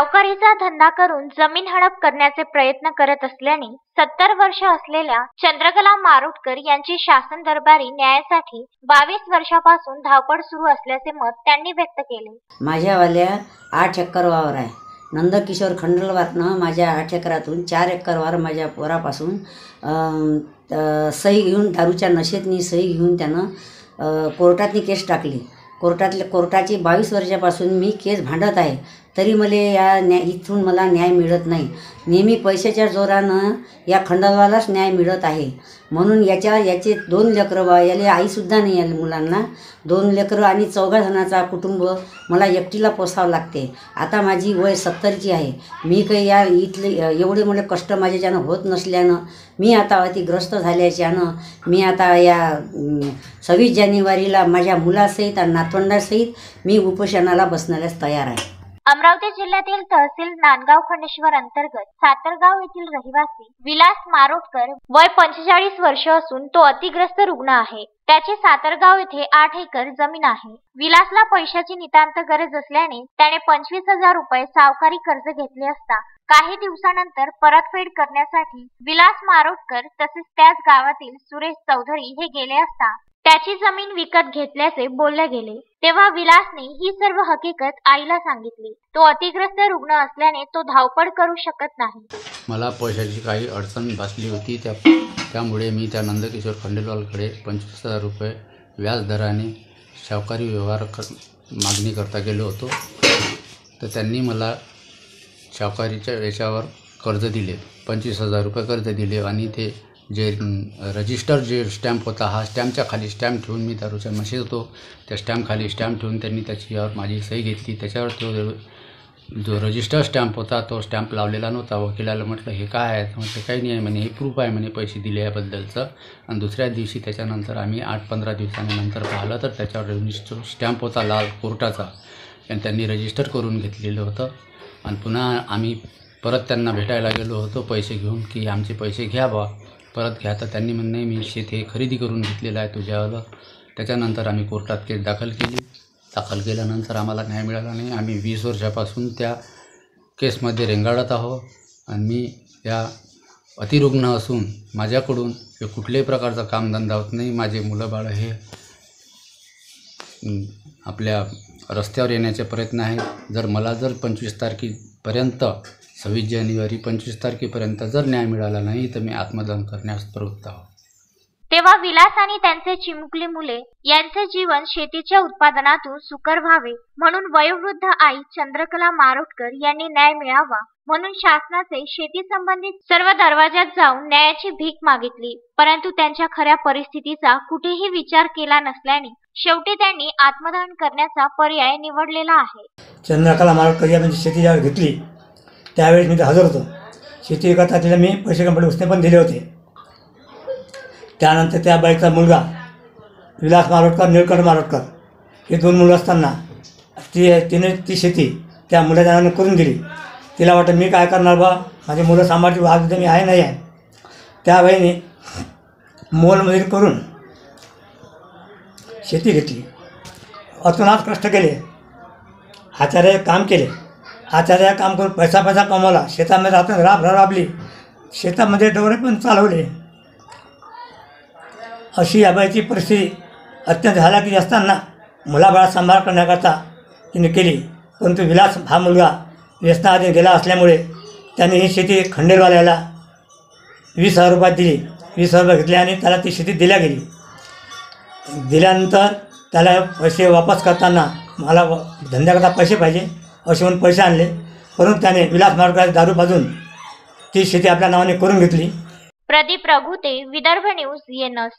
सावकारीचा धंदा करून जमीन हडप करण्याचे प्रयत्न करत असल्याने 70 वर्ष असलेल्या चंद्रकला मारोटकर यांची शासन दरबारी न्यायासाठी 22 वर्षापासून धावपळ सुरू असल्याचे मत त्यांनी व्यक्त केले। माझ्यावाल्या 8 एकर वावर आहे। नंदकिशोर खंडलवारनं माझ्या 8 एकरातून 4 एकर वावर माझ्या पोरापासून सही घेऊन दारूच्या नशेतनी सही घेऊन त्यानं कोर्टातनी केस टाकली। कोर्टाची 22 वर्षापासून मी केस भांडत आहे, तरी मला इथून मला न्याय मिळत नाही। नेहमी पैशाच्या जोरानं या खंडलवालाच न्याय मिळत आहे। म्हणून याचे 2 लेकरं बा, याला आईसुद्धा नाही आहे मुलांना। 2 लेकरं आणि 14 जणांचा कुटुंब मला एकटीला पोसावं लागते। आता माझी वय 70ची आहे। मी काही या इथले एवढे मोठे कष्ट माझ्याच्यानं होत नसल्यानं मी आता अतिग्रस्त झाल्याच्यानं मी आता या 26 जानेवारीला माझ्या मुलासहित आणि नातवंडासहित मी उपोषणाला बसण्यास तयार आहे। अमरावती जिल्ह्यातील तहसील नांदगाव खंडेश्वर अंतर्गत सातरगाव येथील रहिवासी विलास मारोटकर वय 45 वर्ष असून तो अतिग्रस्त रुग्ण आहे। त्याची सातरगाव येथे 8 एकर जमीन आहे। विलासला पैशाची नितांत गरज असल्याने त्याने 25,000 रुपये सावकारी कर्ज घेतले असता काही दिवसानंतर परतफेड करण्यासाठी विलास मारोटकर तसेच त्याच गावातील सुरेश चौधरी हे गेले असता त्याची जमीन विकत घेतल्याचे बोलले गेले। तेव्हा विलासने ही सर्व हकीकत आईला सांगितली। तो अतिग्रस्त रुग्ण असल्याने तो धावपळ करू शकत नाही। मला पैशाची काही अडचण भासली होती, त्यामुळे मी त्या नंदकिशोर खंडेलवालकडे 25,000 रुपये व्याज दराने सावकारी व्यवहार मागणी करता गेलो होतो। तर त्यांनी मला सावकारीच्या याच्यावर कर्ज दिले, 25,000 रुपये कर्ज दिले आणि ते जे रजिस्टर स्टॅम्प होता, हा स्टॅम्पच्या खाली स्टॅम्प ठेवून मी दारूच्या नशेत होतो, त्या स्टॅम्प खाली स्टॅम्प ठेवून त्यांनी त्याच्यावर माझी सही घेतली। त्याच्यावर तो जो रजिस्टर स्टॅम्प होता तो स्टॅम्प लावलेला नव्हता। वकिलाला म्हटलं हे काय आहे, म्हटलं काही नाही आहे म्हणे, हे प्रूफ आहे म्हणे पैसे दिले याबद्दलचं। आणि दुसऱ्या दिवशी त्याच्यानंतर आम्ही 8-15 दिवसांनंतर पाहिलं तर त्याच्यावर रजिस्टर स्टॅम्प होता लाल कोर्टाचा, आणि त्यांनी रजिस्टर करून घेतलेलं होतं। आणि पुन्हा आम्ही परत त्यांना भेटायला गेलो होतो पैसे घेऊन की आमचे पैसे घ्या बा, परत घ्या। तर त्यांनी म्हणणे नाही, मी शेत हे खरेदी करून घेतलेलं आहे तुझ्यावर। त्याच्यानंतर आम्ही कोर्टात केस दाखल केली। दाखल केल्यानंतर आम्हाला न्याय मिळाला नाही। आम्ही 20 वर्षापासून त्या केसमध्ये रेंगाळत आहोत आणि मी या अतिरुग्ण असून माझ्याकडून हे कुठल्याही प्रकारचा कामधंदा होत नाही। माझे मुलं बाळ हे आपल्या रस्त्यावर येण्याचे प्रयत्न आहेत। जर मला 25 तारखेपर्यंत 26 जानेवारी 25 तारखेपर्यंत जर न्याय मिळाला नाही तर मी आत्मदहन करण्यास प्रवृत्त आहोत। तेव्हा विलास आणि त्यांचे चिमुकली मुले यांचे जीवन शेतीच्या उत्पादनातून सुकर व्हावे म्हणून वयोवृद्ध आई चंद्रकला मारोटकर यांनी न्याय मिळावा म्हणून शासनाचे शेती संबंधित सर्व दरवाजात जाऊन न्यायाची भीक मागितली, परंतु त्यांच्या खऱ्या परिस्थितीचा कुठेही विचार केला नसल्याने शेवटी त्यांनी आत्मदहन करण्याचा पर्याय निवडलेला आहे। चंद्रकला मारोटकर यांनी शेती ज्यावेळी घेतली त्यावेळेस मी हजर होतो। शेती करता तिला मी पैसे कंपनी उसने पण दिले होते। त्यानंतर त्या बाईचा मुलगा विलास मारोटकर, निळकंठ मारोटकर हे 2 मुलं असताना तिने ती शेती त्या मुलाच्या नावाने करून दिली। तिला वाटतं मी काय करणार बा, माझी मुलं सांभाळची, आज मी आहे नाही आहे। त्या बाईने मोलमजुरी करून शेती घेतली, अतोनात कष्ट केले, आचार्य काम केले, आचार्य काम करून पैसा कमवला, शेतामध्ये रात्र राबली, शेतामध्ये डोरे पण चालवले। अशी याबाईची परिस्थिती अत्यंत हलाखी असताना मुलाबाळा सांभाळ करण्याकरता तिने केली। परंतु विलास हा मुलगा व्यसनाआधी गेला असल्यामुळे त्याने ही शेती खंडेलवाल्याला 20,000 रुपयात दिली। 20,000 रुपये घेतले आणि त्याला ती शेती दिल्या गेली। दिल्यानंतर त्याला पैसे वापस करताना मला धंद्याकरता पैसे पाहिजे असे म्हणून पैसे आणले, परंतु त्याने विलास मारोटकर दारू पाजून ती शेती आपल्या नावाने करून घेतली। प्रदीप रघुते, विदर्भ न्यूज, येनस।